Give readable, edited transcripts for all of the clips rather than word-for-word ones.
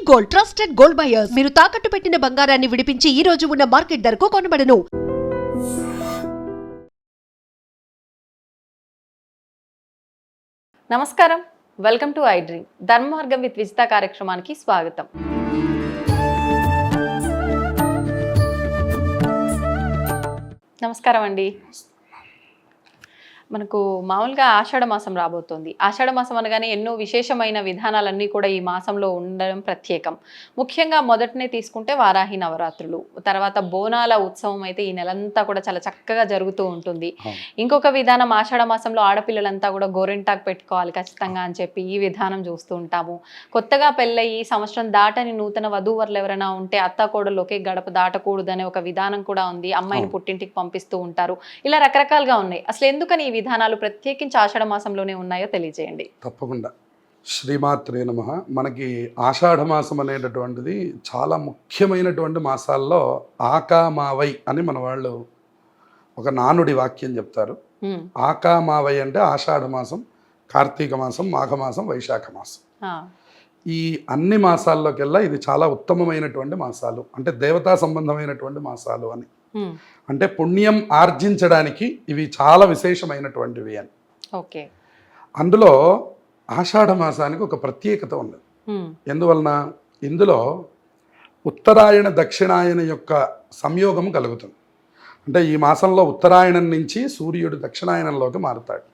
Gold, trusted gold buyers. మీరు తాకట్టు పెట్టిన బంగారాన్ని విడిపించి ఈ రోజు ఉన్న మార్కెట్ ధరకు కొనబడను. నమస్కారం, వెల్కమ్ టు ఐ డ్రీమ్. ధర్మ మార్గం విత్ విజిత కార్యక్రమానికి స్వాగతం. నమస్కారం అండి. మనకు మామూలుగా ఆషాఢ మాసం రాబోతోంది. ఆషాఢ మాసం అనగానే ఎన్నో విశేషమైన విధానాలన్నీ కూడా ఈ మాసంలో ఉండడం ప్రత్యేకం. ముఖ్యంగా మొదటనే తీసుకుంటే వారాహి నవరాత్రులు, తర్వాత బోనాల ఉత్సవం అయితే ఈ నెలంతా కూడా చాలా చక్కగా జరుగుతూ ఉంటుంది. ఇంకొక విధానం, ఆషాఢ మాసంలో ఆడపిల్లలంతా కూడా గోరింటాకు పెట్టుకోవాలి ఖచ్చితంగా అని చెప్పి ఈ విధానం చూస్తూ ఉంటాము. కొత్తగా పెళ్ళయి సంవత్సరం దాటని నూతన వధూవరులు ఎవరైనా ఉంటే అత్తాకోడలు ఒకే గడప దాటకూడదు అనే ఒక విధానం కూడా ఉంది. అమ్మాయిని పుట్టింటికి పంపిస్తూ ఉంటారు. ఇలా రకరకాలుగా ఉన్నాయి. అసలు ఎందుకని ఈ విధానాలు ప్రత్యేకించి ఆషాఢ మాసంలోనే ఉన్నాయో తెలియజేయండి. తప్పకుండా. శ్రీమాత్రే నమః. మనకి ఆషాఢ మాసం అనేటటువంటిది చాలా ముఖ్యమైనటువంటి మాసాల్లో ఆకామావై అని మన వాళ్ళు ఒక నానుడి వాక్యం చెప్తారు. ఆకామావై అంటే ఆషాఢ మాసం, కార్తీక మాసం, మాఘమాసం, వైశాఖ మాసం. ఈ అన్ని మాసాల్లోకెల్లా ఇది చాలా ఉత్తమమైనటువంటి మాసాలు, అంటే దేవతా సంబంధమైనటువంటి మాసాలు అని. అంటే పుణ్యం ఆర్జించడానికి ఇవి చాలా విశేషమైనటువంటివి అని. ఓకే. అందులో ఆషాఢ మాసానికి ఒక ప్రత్యేకత ఉంది. ఎందువలన? ఇందులో ఉత్తరాయణ దక్షిణాయన యొక్క సంయోగం కలుగుతుంది. అంటే ఈ మాసంలో ఉత్తరాయణం నుంచి సూర్యుడు దక్షిణాయనంలోకి మారుతాడు.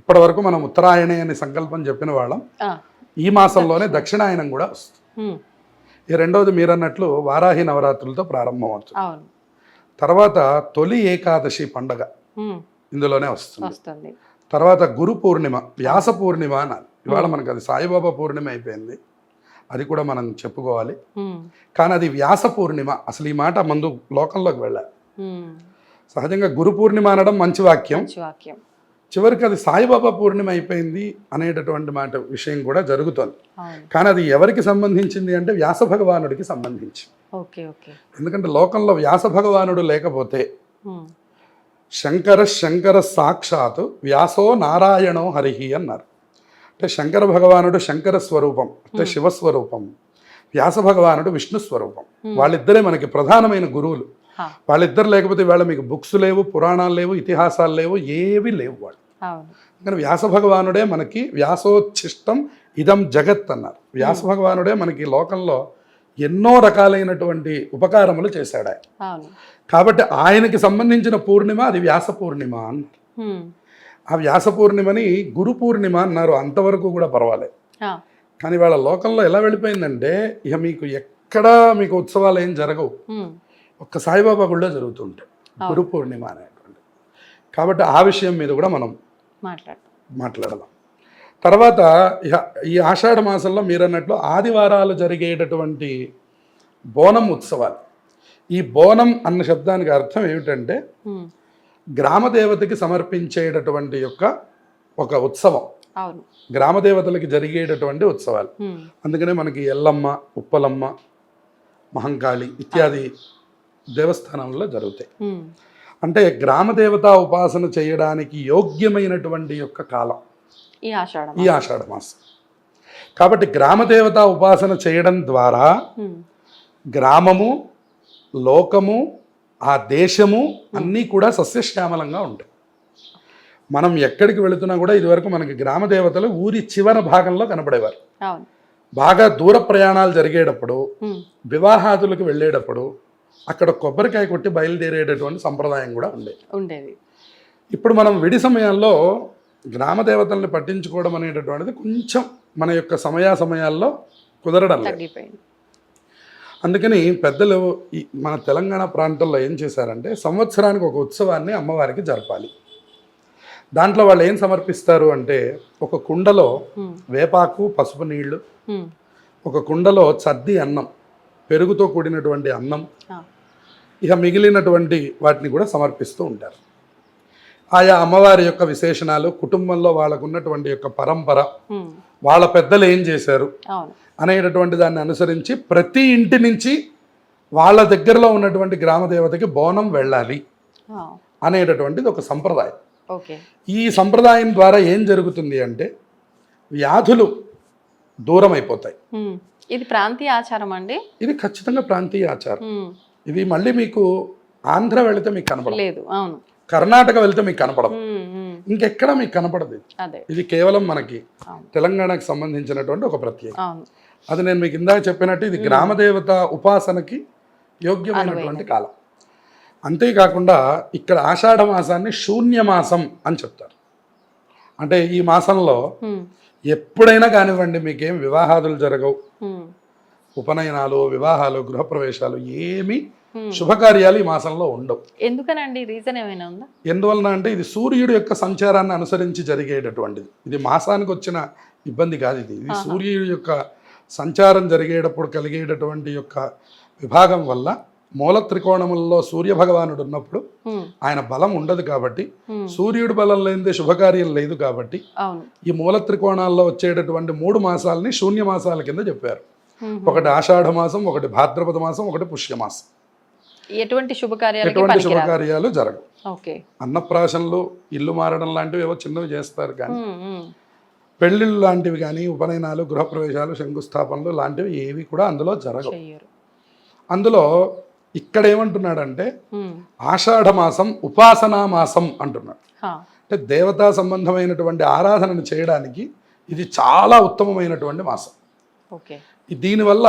ఇప్పటి వరకు మనం ఉత్తరాయణే అని సంకల్పం చెప్పిన వాళ్ళం. ఈ మాసంలోనే దక్షిణాయనం కూడా వస్తుంది. ఈ రెండవది మీరన్నట్లు వారాహి నవరాత్రులతో ప్రారంభం అవుతుంది. తర్వాత తొలి ఏకాదశి పండగ ఇందులోనే వస్తుంది. తర్వాత గురు పూర్ణిమ, వ్యాస పూర్ణిమ అనాలి. ఇవాళ మనకు అది సాయిబాబా పూర్ణిమ అయిపోయింది, అది కూడా మనం చెప్పుకోవాలి. కానీ అది వ్యాస పూర్ణిమ. అసలు ఈ మాట ముందు లోకంలోకి వెళ్ళాలి. సహజంగా గురు పూర్ణిమ అనడం మంచి వాక్యం, చివరికి అది సాయిబాబా పూర్ణిమ అయిపోయింది అనేటటువంటి మాట విషయం కూడా జరుగుతుంది. కానీ అది ఎవరికి సంబంధించింది అంటే వ్యాస భగవానుడికి సంబంధించి. ఎందుకంటే లోకంలో వ్యాస భగవానుడు లేకపోతే శంకర సాక్షాత్ వ్యాసో నారాయణో హరిహి అన్నారు. అంటే శంకర భగవానుడు శంకర స్వరూపం, అంటే శివస్వరూపం. వ్యాస భగవానుడు విష్ణు స్వరూపం. వాళ్ళిద్దరే మనకి ప్రధానమైన గురువులు. వాళ్ళిద్దరు లేకపోతే వాళ్ళ మీకు బుక్స్ లేవు, పురాణాలు లేవు, ఇతిహాసాలు లేవు, ఏవి లేవు వాళ్ళు. కానీ వ్యాస భగవానుడే మనకి వ్యాసోచ్ఛిష్టం ఇదం జగత్ అన్నారు. వ్యాస భగవానుడే మనకి లోకంలో ఎన్నో రకాలైనటువంటి ఉపకారములు చేశాడు ఆయన. కాబట్టి ఆయనకి సంబంధించిన పూర్ణిమ అది వ్యాస పూర్ణిమ అన్నారు. ఆ వ్యాస పూర్ణిమని గురు పూర్ణిమ అన్నారు. అంతవరకు కూడా పర్వాలేదు. కానీ వాళ్ళ లోకంలో ఎలా వెళ్ళిపోయిందంటే ఇక మీకు ఎక్కడా మీకు ఉత్సవాలు ఏం జరగవు, ఒక్క సాయిబాబా గుళ్ళో జరుగుతుంటాయి గురు పూర్ణిమ అనేటువంటి. కాబట్టి ఆ విషయం మీద కూడా మనం మాట్లాడదాం. తర్వాత ఈ ఆషాఢ మాసంలో మీరన్నట్లు ఆదివారాలు జరిగేటటువంటి బోనం ఉత్సవాలు. ఈ బోనం అన్న శబ్దానికి అర్థం ఏమిటంటే గ్రామదేవతకి సమర్పించేటటువంటి యొక్క ఒక ఉత్సవం, గ్రామదేవతలకి జరిగేటటువంటి ఉత్సవాలు. అందుకనే మనకి ఎల్లమ్మ, ఉప్పలమ్మ, మహంకాళి ఇత్యాది దేవస్థానంలో జరుగుతాయి. అంటే గ్రామదేవతా ఉపాసన చేయడానికి యోగ్యమైనటువంటి యొక్క కాలం ఈ ఆషాఢ మాసం. కాబట్టి గ్రామదేవతా ఉపాసన చేయడం ద్వారా గ్రామము, లోకము, ఆ దేశము అన్నీ కూడా సస్యశ్యామలంగా ఉంటాయి. మనం ఎక్కడికి వెళుతున్నా కూడా ఇదివరకు మనకి గ్రామదేవతలు ఊరి చివరి భాగంలో కనపడేవారు. బాగా దూర ప్రయాణాలు జరిగేటప్పుడు, వివాహాదులకు వెళ్ళేటప్పుడు అక్కడ కొబ్బరికాయ కొట్టి బయలుదేరేటటువంటి సంప్రదాయం కూడా ఉండేది. ఇప్పుడు మనం విడి సమయాల్లో గ్రామదేవతల్ని పట్టించుకోవడం అనేటటువంటిది కొంచెం మన యొక్క సమయాల్లో కుదరడం లేదు. అందుకని పెద్దలు మన తెలంగాణ ప్రాంతంలో ఏం చేశారంటే సంవత్సరానికి ఒక ఉత్సవాన్ని అమ్మవారికి జరపాలి. దాంట్లో వాళ్ళు ఏం సమర్పిస్తారు అంటే ఒక కుండలో వేపాకు, పసుపు నీళ్లు, ఒక కుండలో చద్ది అన్నం, పెరుగుతో కూడినటువంటి అన్నం, ఇక మిగిలినటువంటి వాటిని కూడా సమర్పిస్తూ ఉంటారు. ఆయా అమ్మవారి యొక్క విశేషణాలు, కుటుంబంలో వాళ్ళకు ఉన్నటువంటి యొక్క పరంపర, వాళ్ళ పెద్దలు ఏం చేశారు అనేటటువంటి దాన్ని అనుసరించి ప్రతి ఇంటి నుంచి వాళ్ళ దగ్గరలో ఉన్నటువంటి గ్రామదేవతకి బోనం వెళ్ళాలి అనేటటువంటిది ఒక సంప్రదాయం. ఈ సంప్రదాయం ద్వారా ఏం జరుగుతుంది అంటే వ్యాధులు దూరం అయిపోతాయి. ఇది ప్రాంతీయ ఆచారం అండి? ఇది ఖచ్చితంగా ప్రాంతీయ ఆచారం. ఉమ్, ఇది మళ్ళీ మీకు ఆంధ్ర వెళితే మీకు కనపడదు, లేదు. అవును. కర్ణాటక వెళితే మీకు కనపడదు, ఉమ్, ఉమ్, ఇంకెక్కడ మీకు కనపడదు ఇది. అదే. ఇది కేవలం మనకి అవును. తెలంగాణకు సంబంధించినటువంటి ఒక ప్రత్యేకత. అవును. అది నేను మీకు ఇందాక చెప్పినట్టు ఇది గ్రామదేవత ఉపాసనకి యోగ్యమైనటువంటి కాలం. అంతేకాకుండా ఇక్కడ ఆషాఢ మాసాన్ని శూన్యమాసం అని చెప్తారు. అంటే ఈ మాసంలో ఉమ్, ఎప్పుడైనా కానివ్వండి మీకేం వివాహాదులు జరగవు, ఉమ్, ఉపనయనాలు, వివాహాలు, గృహప్రవేశాలు ఏమీ శుభకార్యాలు ఈ మాసంలో ఉండవు. ఎందుకనండి? రీజన్ ఏమైనా ఉందా? ఎందువలన అంటే ఇది సూర్యుడి యొక్క సంచారాన్ని అనుసరించి జరిగేటటువంటిది. ఇది మాసానికి వచ్చిన ఇబ్బంది కాదు. ఇది సూర్యుడి యొక్క సంచారం జరిగేటప్పుడు కలిగేటటువంటి యొక్క విభాగం వల్ల మూల త్రికోణములలో సూర్య భగవానుడు ఉన్నప్పుడు ఉమ్, ఆయన బలం ఉండదు కాబట్టి, ఉమ్, సూర్యుడి బలం లేనిదే శుభకార్యం లేదు కాబట్టి అవును. ఈ మూల త్రికోణాల్లో వచ్చేటటువంటి 3 మాసాలని శూన్య మాసాల కింద చెప్పారు. ఉమ్, ఒకటి ఆషాఢ మాసం, ఒకటి భాద్రపద మాసం, ఒకటి పుష్యమాసం. ఎటువంటి శుభకార్యాలకి ఎటువంటి పనికిరాదు. శుభకార్యాలు జరగవు. ఓకే. అన్నప్రాశనలు, ఇల్లు మారడం లాంటివి ఏవో చిన్నవి చేస్తారు కానీ ఉమ్, ఉమ్, పెళ్ళిళ్ళు లాంటివి కానీ, ఉపనయనాలు, గృహప్రవేశాలు, శంకుస్థాపనలు లాంటివి ఏవి కూడా అందులో జరగవు. చెయ్యరు. అందులో ఇక్కడ ఏమంటున్నాడంటే ఉమ్, ఆషాఢ మాసం ఉపాసనా మాసం అంటున్నాడు. హా, అంటే దేవతా సంబంధమైనటువంటి ఆరాధనను చేయడానికి ఇది చాలా ఉత్తమమైనటువంటి మాసం. ఓకే. దీనివల్ల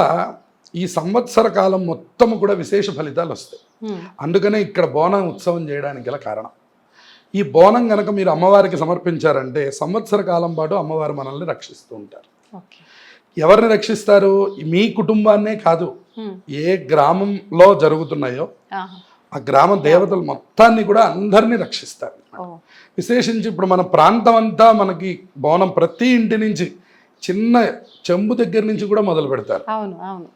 ఈ సంవత్సర కాలం మొత్తం కూడా విశేష ఫలితాలు వస్తాయి. ఉమ్, అందుకనే ఇక్కడ బోనం ఉత్సవం చేయడానికి గల కారణం. ఈ బోనం గనక మీరు అమ్మవారికి సమర్పించారంటే సంవత్సర కాలం పాటు అమ్మవారు మనల్ని రక్షిస్తూ ఉంటారు. ఓకే. ఎవరిని రక్షిస్తారు? మీ కుటుంబాన్నే కాదు, ఉమ్, ఏ గ్రామంలో జరుగుతున్నాయో ఆహా, ఆ గ్రామ దేవతలు మొత్తాన్ని కూడా అందరినీ రక్షిస్తారు. ఓ, విశేషించి ఇప్పుడు మన ప్రాంతం అంతా మనకి బోనం ప్రతి ఇంటి నుంచి చిన్న చెంబు దగ్గర నుంచి కూడా మొదలు పెడతారు. అవును, అవును,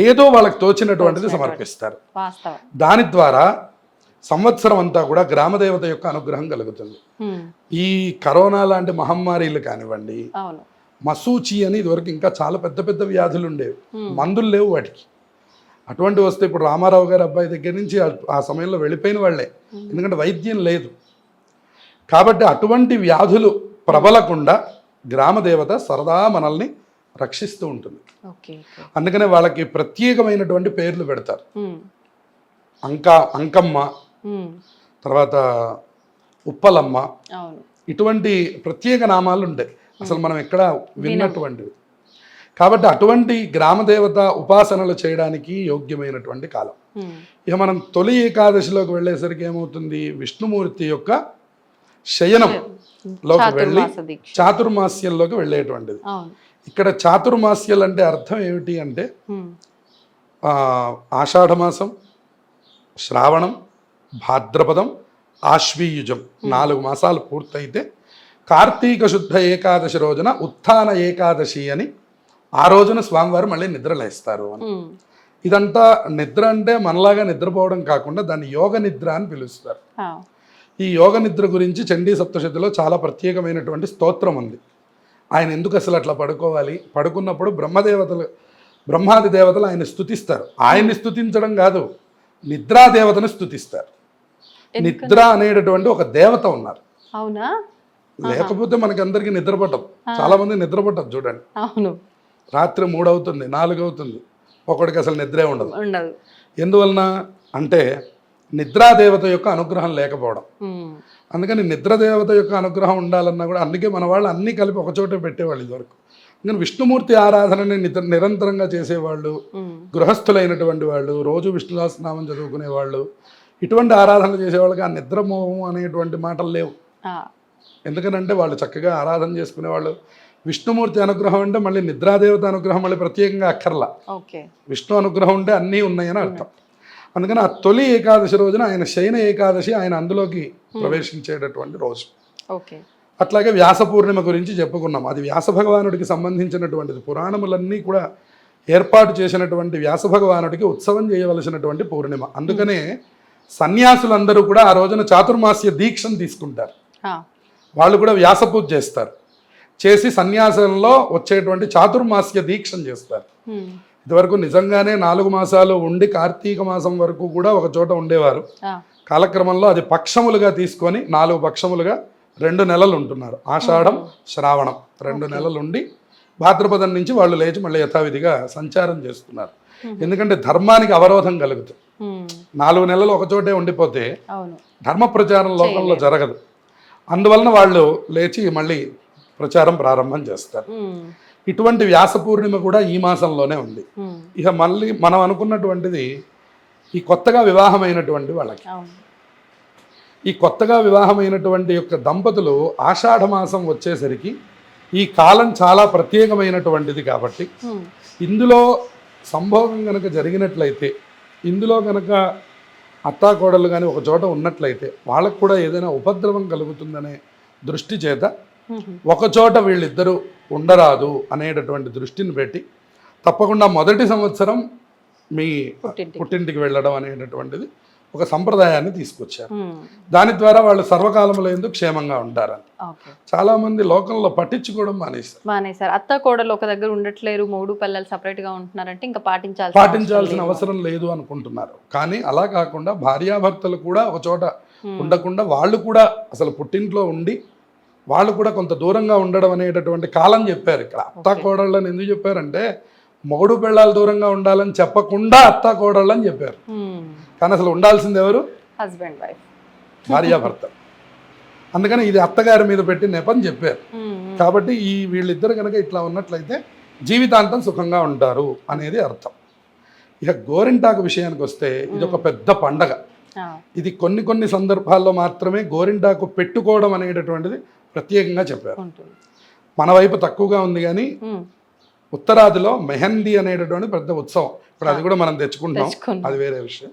ఏదో వాళ్ళకి తోచినటువంటిది సమర్పిస్తారు. వాస్తవం. దాని ద్వారా సంవత్సరం అంతా కూడా గ్రామదేవత యొక్క అనుగ్రహం కలుగుతుంది. ఉమ్, ఈ కరోనా లాంటి మహమ్మారీలు కానివ్వండి, అవును. మసూచి అని ఇదివరకు ఇంకా చాలా పెద్ద పెద్ద వ్యాధులు ఉండేవి, మందులు లేవు వాటికి. అటువంటి వస్తే ఇప్పుడు రామారావు గారి అబ్బాయి దగ్గర నుంచి ఆ సమయంలో వెళ్ళిపోయిన వాళ్ళే, ఎందుకంటే వైద్యం లేదు. కాబట్టి అటువంటి వ్యాధులు ప్రబలకుండా గ్రామదేవత సరదా మనల్ని రక్షిస్తూ ఉంటుంది. ఓకే. ఓకే. అందుకనే వాళ్ళకి ప్రత్యేకమైనటువంటి పేర్లు పెడతారు. ఉమ్, అంకమ్మ, ఉమ్, తర్వాత ఉప్పలమ్మ, అవును. ఇటువంటి ప్రత్యేక నామాలు ఉంటాయి, అసలు మనం ఎక్కడ విన్నటువంటివి. కాబట్టి అటువంటి గ్రామదేవత ఉపాసనలు చేయడానికి యోగ్యమైనటువంటి కాలం. ఉమ్, ఇక మనం తొలి ఏకాదశిలోకి వెళ్ళేసరికి ఏమవుతుంది? విష్ణుమూర్తి యొక్క శయనంలోకి వెళ్ళి చాతుర్మాస దీక్ష. చాతుర్మాస్యంలోకి వెళ్ళేటువంటిది. అవును. ఇక్కడ చాతుర్మాస్యాలు అంటే అర్థం ఏమిటి అంటే ఉమ్, ఆషాఢమాసం, శ్రావణం, భాద్రపదం, ఆశ్వీయుజం 4 మాసాలు పూర్తయితే కార్తీక శుద్ధ ఏకాదశి రోజున ఉత్థాన ఏకాదశి అని ఆ రోజున స్వామివారు మళ్ళీ నిద్రలేస్తారు అని. ఉమ్, ఇదంతా నిద్ర అంటే మనలాగా నిద్రపోవడం కాకుండా దాన్ని యోగ నిద్ర అని పిలుస్తారు. ఆ, ఈ యోగ నిద్ర గురించి చండీ సప్తశతిలో చాలా ప్రత్యేకమైనటువంటి స్తోత్రం ఉంది. ఆయన ఎందుకు అసలు అట్లా పడుకోవాలి? పడుకున్నప్పుడు బ్రహ్మాది దేవతలు ఆయన స్తుతిస్తారు. ఆయన్ని స్తుతించడం కాదు, నిద్రాదేవతను స్తుతిస్తారు. నిద్ర అనేటటువంటి ఒక దేవత ఉన్నారు. అవునా? లేకపోతే మనకి అందరికీ నిద్ర పట్టదు. చాలా మంది నిద్ర పట్టదు చూడండి. అవును. రాత్రి 3 అవుతుంది, 4 అవుతుంది, ఒకడికి అసలు నిద్రే ఉండదు. ఉండదు. ఎందువలన అంటే నిద్రాదేవత యొక్క అనుగ్రహం లేకపోవడం. ఉమ్, అందుకని నిద్రదేవత యొక్క అనుగ్రహం ఉండాలన్నా కూడా అందుకే మన వాళ్ళు అన్నీ కలిపి ఒకచోట పెట్టేవాళ్ళు ఇదివరకు. అందుకని విష్ణుమూర్తి ఆరాధనని నిరంతరంగా చేసేవాళ్ళు, ఉమ్, గృహస్థులైనటువంటి వాళ్ళు, రోజు విష్ణు సహస్రనామం చదువుకునేవాళ్ళు, ఇటువంటి ఆరాధనలు చేసేవాళ్ళకి ఆ నిద్రమోహం అనేటువంటి మాటలు లేవు. ఆ, ఎందుకనంటే వాళ్ళు చక్కగా ఆరాధన చేసుకునేవాళ్ళు. విష్ణుమూర్తి అనుగ్రహం అంటే మళ్ళీ నిద్రాదేవత అనుగ్రహం మళ్ళీ ప్రత్యేకంగా అక్కర్లా, ఓకే. విష్ణు అనుగ్రహం ఉంటే అన్నీ ఉన్నాయని అర్థం. అందుకని ఆ తొలి ఏకాదశి రోజున ఆయన శయన ఏకాదశి, ఆయన అందులోకి ప్రవేశించేటటువంటి రోజు. ఓకే. అట్లాగే వ్యాస పూర్ణిమ గురించి చెప్పుకున్నాం. అది వ్యాస భగవానుడికి సంబంధించినటువంటిది. పురాణములన్నీ కూడా ఏర్పాటు చేసినటువంటి వ్యాస భగవానుడికి ఉత్సవం చేయవలసినటువంటి పూర్ణిమ. అందుకనే సన్యాసులందరూ కూడా ఆ రోజున చాతుర్మాస్య దీక్షను తీసుకుంటారు. ఆ, వాళ్ళు కూడా వ్యాస పూజ చేస్తారు. చేసి సన్యాసంలో వచ్చేటువంటి చాతుర్మాస్య దీక్షను చేస్తారు. ఉమ్, ఇదివరకు నిజంగానే 4 మాసాలు ఉండి కార్తీక మాసం వరకు కూడా ఒక చోట ఉండేవారు. ఆ, కాలక్రమంలో అది పక్షములుగా తీసుకొని 4 పక్షములుగా 2 నెలలు ఉంటున్నారు. ఆషాఢం, శ్రావణం 2 నెలలు ఉండి భాద్రపదం నుంచి వాళ్ళు లేచి మళ్ళీ యథావిధిగా సంచారం చేస్తున్నారు. ఎందుకంటే ధర్మానికి అవరోధం కలుగుతుంది. 4 నెలలు ఒక చోటే ఉండిపోతే అవును. ధర్మ ప్రచారం లోకంలో జరగదు. అందువలన వాళ్ళు లేచి మళ్ళీ ప్రచారం ప్రారంభం చేస్తారు. ఇటువంటి వ్యాస పూర్ణిమ కూడా ఈ మాసంలోనే ఉంది. ఇక మళ్ళీ మనం అనుకున్నటువంటిది ఈ కొత్తగా వివాహమైనటువంటి వాళ్ళకి, అవును. ఈ కొత్తగా వివాహమైనటువంటి యొక్క దంపతులు ఆషాఢ మాసం వచ్చేసరికి ఈ కాలం చాలా ప్రత్యేకమైనటువంటిది కాబట్టి ఇందులో సంభోగం కనుక జరిగినట్లయితే, ఇందులో కనుక అత్తాకోడలు కానీ ఒక చోట ఉన్నట్లయితే వాళ్ళకు కూడా ఏదైనా ఉపద్రవం కలుగుతుందనే దృష్టి చేత ఒకచోట వీళ్ళిద్దరూ ఉండరాదు అనేటటువంటి దృష్టిని పెట్టి తప్పకుండా మొదటి సంవత్సరం మీ పుట్టింటికి వెళ్ళడం అనేటటువంటిది ఒక సంప్రదాయాన్ని తీసుకొచ్చారు. దాని ద్వారా వాళ్ళు సర్వకాలంలో ఎందుకు క్షేమంగా ఉంటారని చాలా మంది లోకంలో పట్టించుకోవడం మానేశారు. అత్త కోడలు ఒక దగ్గర ఉండట్లేరు, మూడు పిల్లలు సపరేట్ గా ఉంటున్నారంటే ఇంకా పాటించాల్సిన అవసరం లేదు అనుకుంటున్నారు. కానీ అలా కాకుండా భార్యాభర్తలు కూడా ఒక చోట ఉండకుండా వాళ్ళు కూడా అసలు పుట్టింట్లో ఉండి వాళ్ళు కూడా కొంత దూరంగా ఉండడం అనేటటువంటి కాలం చెప్పారు. ఇక్కడ అత్త కోడళ్ళని ఎందుకు చెప్పారంటే మొగుడు పెళ్ళాలు దూరంగా ఉండాలని చెప్పకుండా అత్త కోడళ్ళని చెప్పారు. కానీ అసలు ఉండాల్సింది ఎవరు? హస్బెండ్ వైఫ్, భార్యాభర్త. అందుకని ఇది అత్తగారి మీద పెట్టి నెపని చెప్పారు. కాబట్టి ఈ వీళ్ళిద్దరు కనుక ఇట్లా ఉన్నట్లయితే జీవితాంతం సుఖంగా ఉంటారు అనేది అర్థం. ఇక గోరింటాకు విషయానికి వస్తే ఇది ఒక పెద్ద పండగ. ఇది కొన్ని సందర్భాల్లో మాత్రమే గోరింటాకు పెట్టుకోవడం అనేటటువంటిది ప్రత్యేకంగా చెప్పారు. మన వైపు తక్కువగా ఉంది కానీ ఉత్తరాదిలో మెహందీ అనేటటువంటి పెద్ద ఉత్సవం. ఇప్పుడు అది కూడా మనం తెచ్చుకుంటాం, అది వేరే విషయం.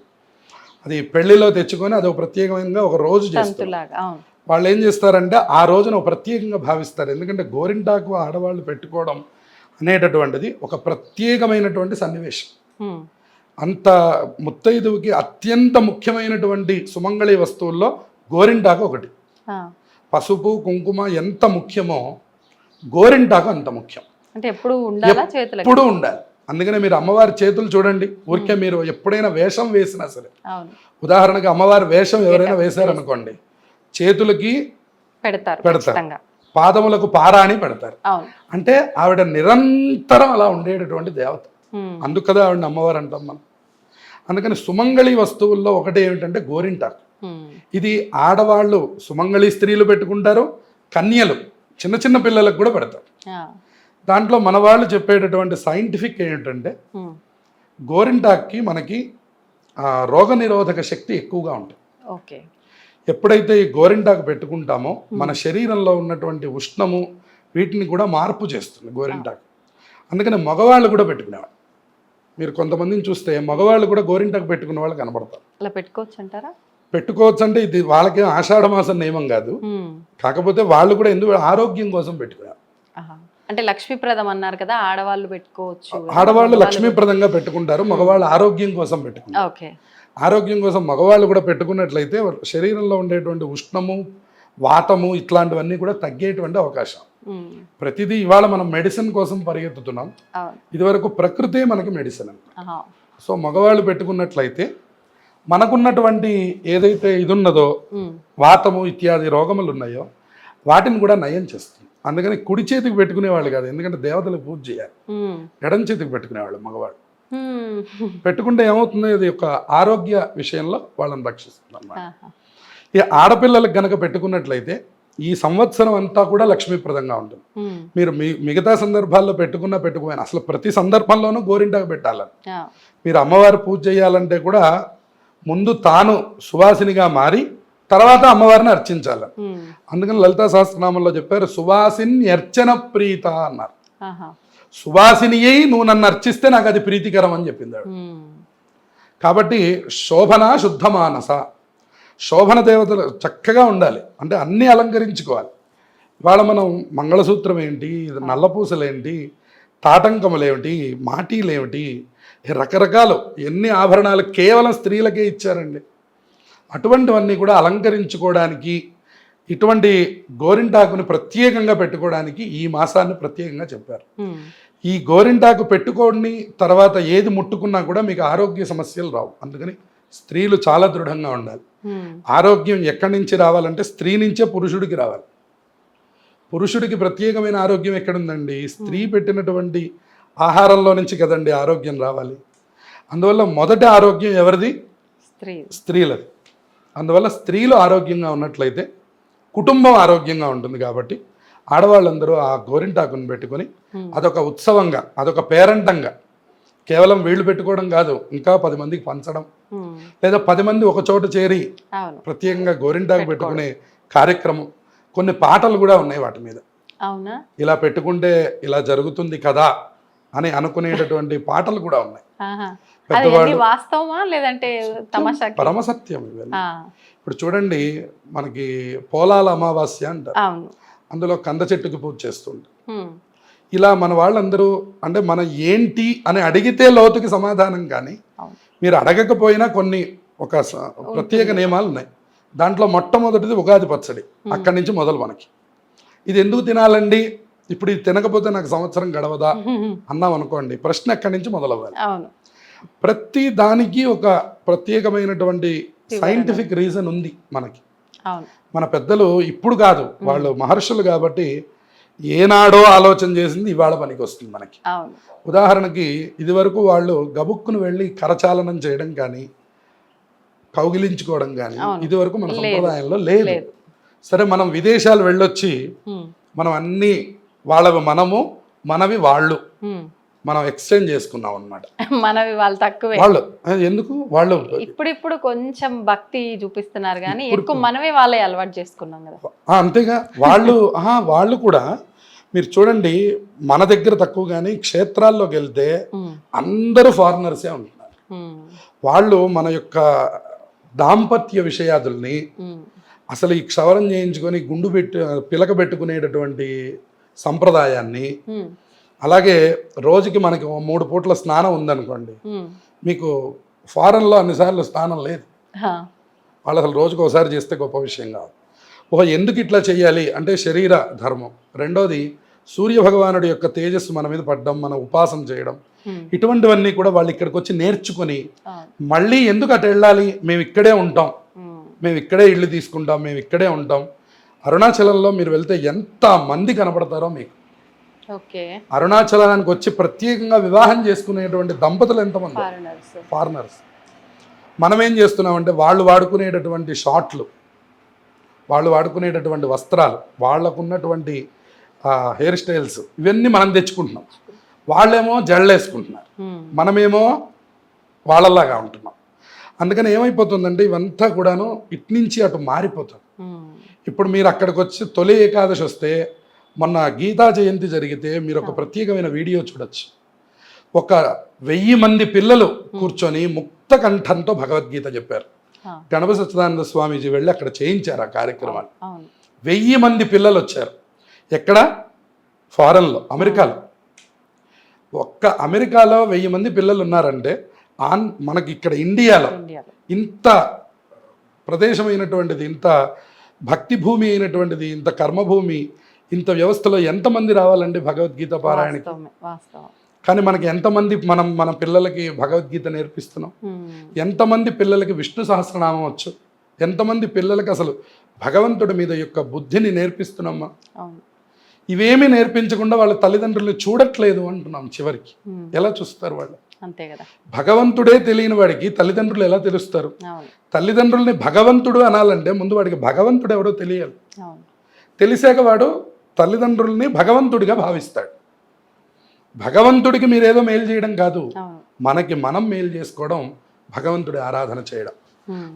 అది పెళ్లిలో తెచ్చుకొని అది ఒక ప్రత్యేకమైన ఒక రోజు చేస్తారు. వాళ్ళు ఏం చేస్తారంటే ఆ రోజున ప్రత్యేకంగా భావిస్తారు. ఎందుకంటే గోరింటాకు ఆడవాళ్ళు పెట్టుకోవడం అనేటటువంటిది ఒక ప్రత్యేకమైనటువంటి సన్నివేశం. అంత ముత్తైదువుకి అత్యంత ముఖ్యమైనటువంటి సుమంగళి వస్తువుల్లో గోరింటాకు ఒకటి. పసుపు కుంకుమ ఎంత ముఖ్యమో గోరింటాకు అంత ముఖ్యం. అంటే ఎప్పుడు ఉండాలి. అందుకనే మీరు అమ్మవారి చేతులు చూడండి. ఊరికే మీరు ఎప్పుడైనా వేషం వేసినా సరే, ఉదాహరణకు అమ్మవారి వేషం ఎవరైనా వేశారనుకోండి, చేతులకి పెడతారు, పాదములకు పారాణి పెడతారు. అంటే ఆవిడ నిరంతరం అలా ఉండేటటువంటి దేవత. అందుకు కదా ఆవిడ అమ్మవారు అంటాం మనం. అందుకని సుమంగళి వస్తువుల్లో ఒకటి ఏమిటంటే గోరింటాకు. ఇది ఆడవాళ్ళు సుమంగళి స్త్రీలు పెట్టుకుంటారు, కన్యలు చిన్న చిన్న పిల్లలకు కూడా పెడతారు. దాంట్లో మన వాళ్ళు చెప్పేటటువంటి సైంటిఫిక్ ఏంటంటే గోరింటాక్కి మనకి రోగనిరోధక శక్తి ఎక్కువగా ఉంటుంది. ఎప్పుడైతే ఈ గోరింటాకు పెట్టుకుంటామో మన శరీరంలో ఉన్నటువంటి ఉష్ణము వీటిని కూడా మార్పు చేస్తుంది గోరింటాకు. అందుకని మగవాళ్ళు కూడా పెట్టుకునేవాళ్ళు. మీరు కొంతమందిని చూస్తే మగవాళ్ళు కూడా గోరింటాకు పెట్టుకునే వాళ్ళు కనబడతారు. అలా పెట్టుకోవచ్చు అంటారా? పెట్టుకోవచ్చు అంటే ఇది వాళ్ళకేం ఆషాఢ మాసం నియమం కాదు. కాకపోతే వాళ్ళు కూడా ఎందుకు ఆరోగ్యం కోసం పెట్టుకున్నారు. అంటే లక్ష్మీప్రదం అన్నారు కదా, ఆడవాళ్ళు పెట్టుకోవచ్చు. ఆడవాళ్ళు లక్ష్మీప్రదంగా పెట్టుకుంటారు, మగవాళ్ళు ఆరోగ్యం కోసం పెట్టుకుంటారు. ఆరోగ్యం కోసం మగవాళ్ళు కూడా పెట్టుకున్నట్లయితే శరీరంలో ఉండేటువంటి ఉష్ణము వాతము ఇట్లాంటివన్నీ కూడా తగ్గేటువంటి అవకాశం. ప్రతిదీ ఇవాళ మనం మెడిసిన్ కోసం పరిగెత్తుతున్నాం, ఇదివరకు ప్రకృతే మనకి మెడిసిన్ అంట. సో మగవాళ్ళు పెట్టుకున్నట్లయితే మనకున్నటువంటి ఏదైతే ఇది ఉన్నదో వాతము ఇత్యాది రోగములు ఉన్నాయో వాటిని కూడా నయం చేస్తుంది. అందుకని కుడి చేతికి పెట్టుకునేవాళ్ళు కాదు, ఎందుకంటే దేవతలకు పూజ చేయాలి. ఎడం చేతికి పెట్టుకునేవాళ్ళు మగవాళ్ళు. పెట్టుకుంటే ఏమవుతుంది, ఇది ఒక ఆరోగ్య విషయంలో వాళ్ళని రక్షిస్తుంది అన్నమాట. ఈ ఆడపిల్లలకు గనక పెట్టుకున్నట్లయితే ఈ సంవత్సరం అంతా కూడా లక్ష్మీప్రదంగా ఉంటుంది. మీరు మిగతా సందర్భాల్లో పెట్టుకోవాలి, అసలు ప్రతి సందర్భంలోనూ గోరింటాకు పెట్టాలని. మీరు అమ్మవారి పూజ చేయాలంటే కూడా ముందు తాను సువాసినిగా మారి తర్వాత అమ్మవారిని అర్చించాలి. అందుకని లలితా సహస్రనామంలో చెప్పారు సువాసిని అర్చన ప్రీత అన్నారు. సువాసిని అయి నువ్వు నన్ను అర్చిస్తే నాకు అది ప్రీతికరం అని చెప్పింది. కాబట్టి శోభన శుద్ధ మానస, శోభన దేవతలు చక్కగా ఉండాలి అంటే అన్నీ అలంకరించుకోవాలి. ఇవాళ మనం మంగళసూత్రం ఏంటి, నల్లపూసలేంటి, తాటంకములేమిటి, మాటీలేమిటి, రకరకాలు ఎన్ని ఆభరణాలు కేవలం స్త్రీలకే ఇచ్చారండి. అటువంటివన్నీ కూడా అలంకరించుకోవడానికి ఇటువంటి గోరింటాకుని ప్రత్యేకంగా పెట్టుకోవడానికి ఈ మాసాన్ని ప్రత్యేకంగా చెప్పారు. ఈ గోరింటాకు పెట్టుకోని తర్వాత ఏది ముట్టుకున్నా కూడా మీకు ఆరోగ్య సమస్యలు రావు. అందుకని స్త్రీలు చాలా దృఢంగా ఉండాలి. ఆరోగ్యం ఎక్కడి నుంచి రావాలంటే స్త్రీ నుంచే పురుషుడికి రావాలి. పురుషుడికి ప్రత్యేకమైన ఆరోగ్యం ఎక్కడుందండి? స్త్రీ పెట్టినటువంటి ఆహారంలో నుంచి కదండి ఆరోగ్యం రావాలి. అందువల్ల మొదటి ఆరోగ్యం ఎవరిది? స్త్రీలది. అందువల్ల స్త్రీలు ఆరోగ్యంగా ఉన్నట్లయితే కుటుంబం ఆరోగ్యంగా ఉంటుంది. కాబట్టి ఆడవాళ్ళందరూ ఆ గోరింటాకును పెట్టుకొని అదొక ఉత్సవంగా, అదొక పేరంటంగా, కేవలం వీళ్ళు పెట్టుకోవడం కాదు, ఇంకా 10 మందికి పంచడం, లేదా 10 మంది ఒక చోట చేరి ప్రత్యేకంగా గోరింటాకు పెట్టుకునే కార్యక్రమం. కొన్ని పాటలు కూడా ఉన్నాయి వాటి మీద. అవునా? ఇలా పెట్టుకుంటే ఇలా జరుగుతుంది కదా అని అనుకునేటటువంటి పాటలు కూడా ఉన్నాయి. వాస్తవమా లేదంటే పరమసత్యం ఇవన్నీ. ఇప్పుడు చూడండి, మనకి పోలాల అమావాస్య అంటారు, అందులో కంద చెట్టుకి పూజ చేస్తుంటారు. ఇలా మన వాళ్ళందరూ అంటే మనం ఏంటి అని అడిగితే లోతుకి సమాధానం, కానీ మీరు అడగకపోయినా కొన్ని ఒక ప్రత్యేక నియమాలు ఉన్నాయి. దాంట్లో మొట్టమొదటిది ఉగాది పచ్చడి. అక్కడి నుంచి మొదలు మనకి ఇది ఎందుకు తినాలండి, ఇప్పుడు ఇది తినకపోతే నాకు సంవత్సరం గడవదా అన్నాం అనుకోండి, ప్రశ్న ఎక్కడి నుంచి మొదలవ్వాలి. ప్రతి దానికి ఒక ప్రత్యేకమైనటువంటి సైంటిఫిక్ రీజన్ ఉంది మనకి. మన పెద్దలు ఇప్పుడు కాదు, వాళ్ళు మహర్షులు కాబట్టి ఏనాడో ఆలోచన చేసింది ఇవాళ పనికి వస్తుంది మనకి. ఉదాహరణకి ఇదివరకు వాళ్ళు గబుక్కును వెళ్ళి కరచాలనం చేయడం కానీ కౌగిలించుకోవడం కానీ ఇదివరకు మన సంప్రదాయంలో లేదు. సరే, మనం విదేశాలు వెళ్ళొచ్చి మనం అన్ని వాళ్ళవి మనము, మనవి వాళ్ళు, మనం ఎక్స్చేంజ్ చేసుకున్నాం అనమాట. మనవి వాళ్ళు తక్కువే. వాళ్ళు ఎందుకు వాళ్ళు ఇప్పుడు కొంచెం భక్తి చూపిస్తున్నారు, కానీ ఎక్కువ మనమే వాళ్ళే అలవాటు చేసుకున్నాం కదా. అంతేగా, వాళ్ళు కూడా మీరు చూడండి, మన దగ్గర తక్కువ, కానీ క్షేత్రాల్లోకి వెళ్తే అందరూ ఫారినర్సే ఉంటున్నారు. వాళ్ళు మన యొక్క దాంపత్య విషయాదుల్ని అసలు ఈ క్షవరం చేయించుకొని గుండు పిలక పెట్టుకునేటటువంటి సంప్రదాయాన్ని, అలాగే రోజుకి మనకి 3 పూట్ల స్నానం ఉందనుకోండి, మీకు ఫారెన్లో అన్నిసార్లు స్నానం లేదు. వాళ్ళు అసలు రోజుకు ఒకసారి చేస్తే గొప్ప విషయం కాదు. ఎందుకు ఇట్లా చేయాలి అంటే శరీర ధర్మం. రెండోది సూర్య భగవానుడి యొక్క తేజస్సు మన మీద పడ్డం, మన ఉపాసన చేయడం, ఇటువంటివన్నీ కూడా వాళ్ళు ఇక్కడికి వచ్చి నేర్చుకుని మళ్ళీ ఎందుకు అటు వెళ్ళాలి, మేము ఇక్కడే ఉంటాం, మేము ఇక్కడే ఇల్లు తీసుకుంటాం, మేము ఇక్కడే ఉంటాం. అరుణాచలంలో మీరు వెళ్తే ఎంత మంది కనపడతారో మీకు. అరుణాచలానికి వచ్చి ప్రత్యేకంగా వివాహం చేసుకునేటువంటి దంపతులు ఎంతమంది? ఫారినర్స్. మనం ఏం చేస్తున్నామంటే వాళ్ళు వాడుకునేటటువంటి షార్ట్లు, వాళ్ళు వాడుకునేటటువంటి వస్త్రాలు, వాళ్ళకున్నటువంటి హెయిర్ స్టైల్స్, ఇవన్నీ మనం తెచ్చుకుంటున్నాం. వాళ్ళేమో జడలేసుకుంటున్నారు, మనమేమో వాళ్ళలాగా ఉంటున్నాం. అందుకని ఏమైపోతుందంటే ఇవంతా కూడాను ఇట్నుంచి అటు మారిపోతుంది. ఇప్పుడు మీరు అక్కడికి వచ్చి తొలి ఏకాదశి వస్తే, మొన్న గీతా జయంతి జరిగితే మీరు ఒక ప్రత్యేకమైన వీడియో చూడొచ్చు. 1000 మంది పిల్లలు కూర్చొని ముక్త కంఠంతో భగవద్గీత చెప్పారు. గణపతి సచ్చిదానంద స్వామీజీ వెళ్ళి అక్కడ చేయించారు ఆ కార్యక్రమాన్ని. 1000 మంది పిల్లలు వచ్చారు. ఎక్కడ? ఫారెన్లో, అమెరికాలో. అమెరికాలో 1000 మంది పిల్లలు ఉన్నారంటే మనకి ఇక్కడ ఇండియాలో ఇంత ప్రదేశమైనటువంటిది, ఇంత భక్తి భూమి అయినటువంటిది, ఇంత కర్మభూమి, ఇంత వ్యవస్థలో ఎంతమంది రావాలండి భగవద్గీత పారాయణకి? కానీ మనకి ఎంతమంది మన పిల్లలకి భగవద్గీత నేర్పిస్తున్నాం? ఎంతమంది పిల్లలకి విష్ణు సహస్రనామం వచ్చు? ఎంతమంది పిల్లలకి అసలు భగవంతుడి మీద యొక్క బుద్ధిని నేర్పిస్తున్నామా? ఇవేమీ నేర్పించకుండా వాళ్ళ తల్లిదండ్రులు చూడట్లేదు అంటున్నాం. చివరికి ఎలా చూస్తారు వాళ్ళు? అంతే కదా. భగవంతుడే తెలియని వాడికి తల్లిదండ్రులు ఎలా తెలుస్తారు? తల్లిదండ్రుల్ని భగవంతుడు అనాలంటే ముందు వాడికి భగవంతుడు ఎవడో తెలియాలి. తెలిసాక వాడు తల్లిదండ్రుల్ని భగవంతుడిగా భావిస్తాడు. భగవంతుడికి మీరేదో మేలు చేయడం కాదు, మనకి మనం మేలు చేసుకోవడం, భగవంతుడి ఆరాధన చేయడం.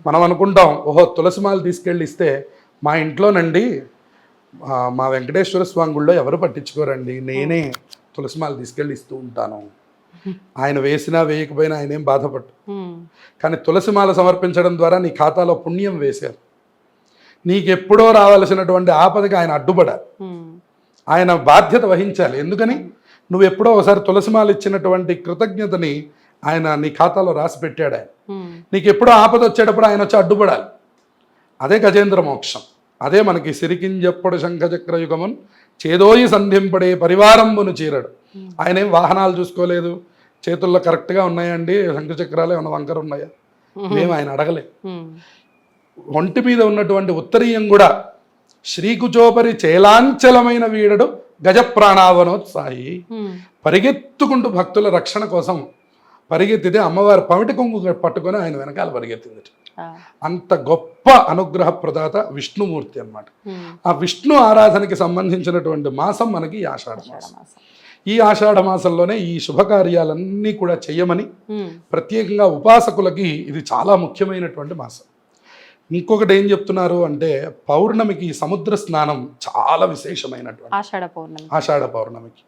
మనం అనుకుంటాం, తులసిమాల తీసుకెళ్ళి ఇస్తే మా ఇంట్లోనండి, మా వెంకటేశ్వర స్వామి గుళ్ళో ఎవరు పట్టించుకోరండి, నేనే తులసిమాల తీసుకెళ్ళి ఇస్తూ ఉంటాను. ఆయన వేసినా వేయకపోయినా ఆయన ఏం బాధపడ్డు. కానీ తులసిమాల సమర్పించడం ద్వారా నీ ఖాతాలో పుణ్యం వేశారు. నీకెప్పుడో రావాల్సినటువంటి ఆపదకి ఆయన అడ్డుపడాలి, ఆయన బాధ్యత వహించాలి. ఎందుకని? నువ్వు ఎప్పుడో ఒకసారి తులసిమాల ఇచ్చినటువంటి కృతజ్ఞతని ఆయన నీ ఖాతాలో రాసి పెట్టాడు. ఆయన నీకు ఎప్పుడో ఆపద వచ్చేటప్పుడు ఆయన వచ్చి అడ్డుపడాలి. అదే గజేంద్ర మోక్షం. అదే మనకి సిరికింజప్పుడు శంఖచక్ర యుగమున్ చేదోయి సంధింపడే పరివారంబును చీరడు. ఆయన ఏం వాహనాలు చూసుకోలేదు, చేతుల్లో కరెక్ట్గా ఉన్నాయండి, శంఖచక్రాలు ఏమన్నా వంకర ఉన్నాయా, మేము ఆయన అడగలే. ఒంటి మీద ఉన్నటువంటి ఉత్తరీయం కూడా శ్రీకుచోపరి చేలాంచలమైన వీడడు గజప్రాణావనోత్సాహి. పరిగెత్తుకుంటూ భక్తుల రక్షణ కోసం పరిగెత్తితే అమ్మవారు పమిటి కొంగు పట్టుకొని ఆయన వెనకాల పరిగెత్తింది. అంత గొప్ప అనుగ్రహ ప్రదాత విష్ణుమూర్తి అన్నమాట. ఆ విష్ణు ఆరాధనకి సంబంధించినటువంటి మాసం మనకి ఈ ఆషాఢ మాసం. ఈ ఆషాఢ మాసంలోనే ఈ శుభకార్యాలన్నీ కూడా చెయ్యమని ప్రత్యేకంగా ఉపాసకులకి ఇది చాలా ముఖ్యమైనటువంటి మాసం. ఇంకొకటి ఏం చెప్తున్నారు అంటే పౌర్ణమికి సముద్ర స్నానం చాలా విశేషమైనటువంటి ఆషాఢ పౌర్ణమికి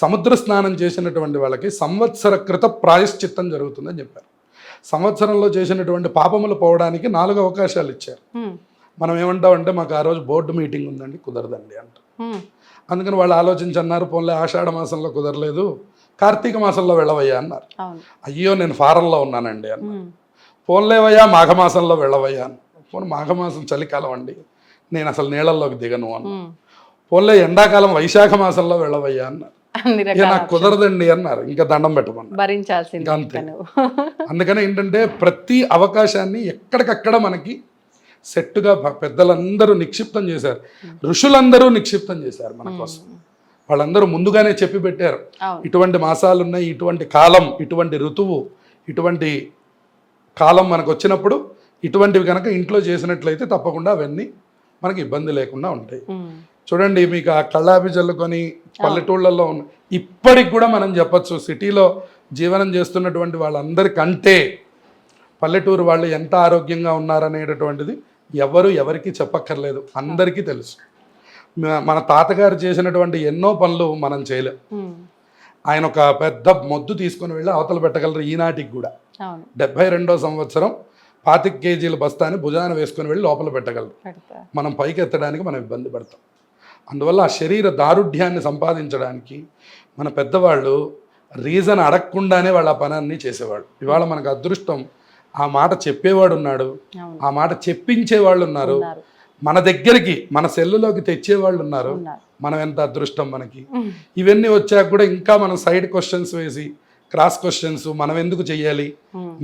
సముద్ర స్నానం చేసినటువంటి వాళ్ళకి సంవత్సర కృత ప్రాయశ్చిత్తం జరుగుతుందని చెప్పారు. సంవత్సరంలో చేసినటువంటి పాపములు పోవడానికి 4 అవకాశాలు ఇచ్చారు. మనం ఏమంటామంటే మాకు ఆ రోజు బోర్డు మీటింగ్ ఉందండి, కుదరదండి అంట. అందుకని వాళ్ళు ఆలోచించన్నారు, పోన్లే ఆషాఢ మాసంలో కుదరలేదు, కార్తీక మాసంలో వెళ్ళవయ్యా అన్నారు. అయ్యో నేను ఫారంలో ఉన్నానండి అన్నారు. పోన్లేవయ్యా మాఘమాసంలో వెళ్ళవయ్యా అన్న. పోను మాఘమాసం చలికాలం అండి, నేను అసలు నీళ్ళల్లోకి దిగను అన్న. పోన్లే ఎండాకాలం వైశాఖ మాసంలో వెళ్ళవయ్యా అన్నారు. నాకు కుదరదండి అన్నారు. ఇంకా దండం పెట్టమన్నారు, అంతే. అందుకని ఏంటంటే ప్రతి అవకాశాన్ని ఎక్కడికక్కడ మనకి సెట్టుగా పెద్దలందరూ నిక్షిప్తం చేశారు, ఋషులందరూ నిక్షిప్తం చేశారు మన కోసం. వాళ్ళందరూ ముందుగానే చెప్పి పెట్టారు, ఇటువంటి మాసాలు ఉన్నాయి, ఇటువంటి కాలం, ఇటువంటి ఋతువు, ఇటువంటి కాలం మనకు వచ్చినప్పుడు ఇటువంటివి కనుక ఇంట్లో చేసినట్లయితే తప్పకుండా అవన్నీ మనకి ఇబ్బంది లేకుండా ఉంటాయి. చూడండి, మీకు ఆ కళ్ళాపి చల్లుకొని పల్లెటూళ్ళల్లో ఉన్న ఇప్పటికి కూడా మనం చెప్పచ్చు, సిటీలో జీవనం చేస్తున్నటువంటి వాళ్ళందరికంటే పల్లెటూరు వాళ్ళు ఎంత ఆరోగ్యంగా ఉన్నారనేటటువంటిది ఎవరికి చెప్పక్కర్లేదు, అందరికీ తెలుసు. మన తాతగారు చేసినటువంటి ఎన్నో పనులు మనం చేయలేం. ఆయన ఒక పెద్ద మొద్దు తీసుకొని వెళ్ళి అవతల పెట్టగలరు ఈనాటికి కూడా. 72వ సంవత్సరం 25 కేజీల బస్తాని భుజాన వేసుకొని వెళ్ళి లోపల పెట్టగలరు. మనం పైకి ఎత్తడానికి మనం ఇబ్బంది పడతాం. అందువల్ల ఆ శరీర దారుఢ్యాన్ని సంపాదించడానికి మన పెద్దవాళ్ళు రీజన్ అడగకుండానే వాళ్ళ ఆ పనాన్ని చేసేవాళ్ళు. ఇవాళ మనకు అదృష్టం, ఆ మాట చెప్పేవాడు ఉన్నాడు, ఆ మాట చెప్పించేవాళ్ళు ఉన్నారు, మన దగ్గరికి మన సెల్లులోకి తెచ్చేవాళ్ళు ఉన్నారు. మనం ఎంత అదృష్టం మనకి. ఇవన్నీ వచ్చాక కూడా ఇంకా మనం సైడ్ క్వశ్చన్స్ వేసి క్రాస్ క్వశ్చన్స్, మనం ఎందుకు చెయ్యాలి,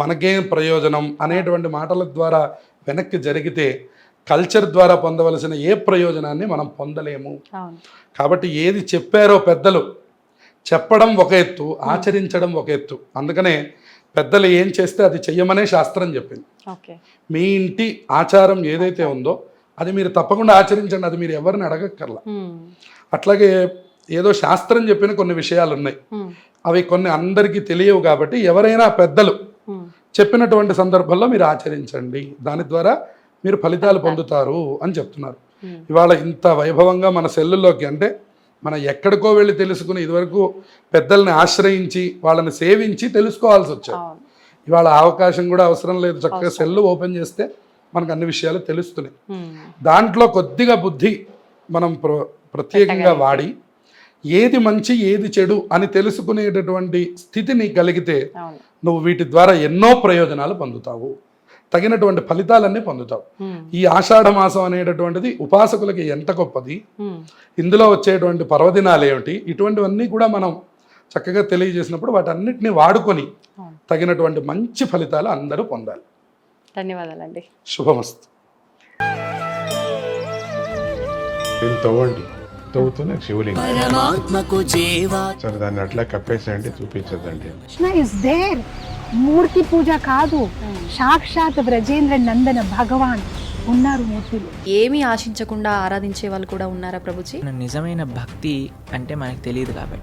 మనకేం ప్రయోజనం అనేటువంటి మాటల ద్వారా వెనక్కి జరిగితే కల్చర్ ద్వారా పొందవలసిన ఏ ప్రయోజనాన్ని మనం పొందలేము. కాబట్టి ఏది చెప్పారో పెద్దలు, చెప్పడం ఒక ఎత్తు, ఆచరించడం ఒక ఎత్తు. అందుకనే పెద్దలు ఏం చేస్తే అది చెయ్యమనే శాస్త్రం చెప్పింది. మీ ఇంటి ఆచారం ఏదైతే ఉందో అది మీరు తప్పకుండా ఆచరించండి, అది మీరు ఎవరిని అడగక్కర్లా. అట్లాగే ఏదో శాస్త్రం చెప్పిన కొన్ని విషయాలు ఉన్నాయి, అవి కొన్ని అందరికీ తెలియవు. కాబట్టి ఎవరైనా పెద్దలు చెప్పినటువంటి సందర్భంలో మీరు ఆచరించండి, దాని ద్వారా మీరు ఫలితాలు పొందుతారు అని చెప్తున్నారు. ఇవాళ ఇంత వైభవంగా మన సెల్లుల్లోకి, అంటే మనం ఎక్కడికో వెళ్ళి తెలుసుకుని ఇదివరకు పెద్దల్ని ఆశ్రయించి వాళ్ళని సేవించి తెలుసుకోవాల్సి వచ్చాయి. ఇవాళ అవకాశం కూడా అవసరం లేదు, చక్కగా సెల్లు ఓపెన్ చేస్తే మనకు అన్ని విషయాలు తెలుస్తున్నాయి. దాంట్లో కొద్దిగా బుద్ధి మనం ప్రత్యేకంగా వాడి ఏది మంచి ఏది చెడు అని తెలుసుకునేటటువంటి స్థితి నీకు కలిగితే నువ్వు వీటి ద్వారా ఎన్నో ప్రయోజనాలు పొందుతావు, తగినటువంటి ఫలితాలన్నీ పొందుతావు. ఈ ఆషాఢ మాసం అనేటటువంటిది ఉపాసకులకి ఎంత గొప్పది, ఇందులో వచ్చేటువంటి పర్వదినాలు ఏమిటి, ఇటువంటివన్నీ కూడా మనం చక్కగా తెలియజేసినప్పుడు వాటన్నిటిని వాడుకొని తగినటువంటి మంచి ఫలితాలు అందరూ పొందాలి. ధన్యవాదాలండి. శుభమస్తు. తవ్వండి, తవ్వుతూనే శివలింగం సరే దాన్ని అట్లా కప్పేసేయండి, చూపించదండి. Krishna is there. మూర్తి పూజ కాదు, సాక్షాత్ బ్రజేంద్ర నందన భగవాన్ ఉన్నారు మూర్తిలో. ఏమీ ఆశించకుండా ఆరాధించే వాళ్ళు కూడా ఉన్నారా ప్రభుజీ? నిజమైన భక్తి అంటే మనకు తెలియదు కాబట్టి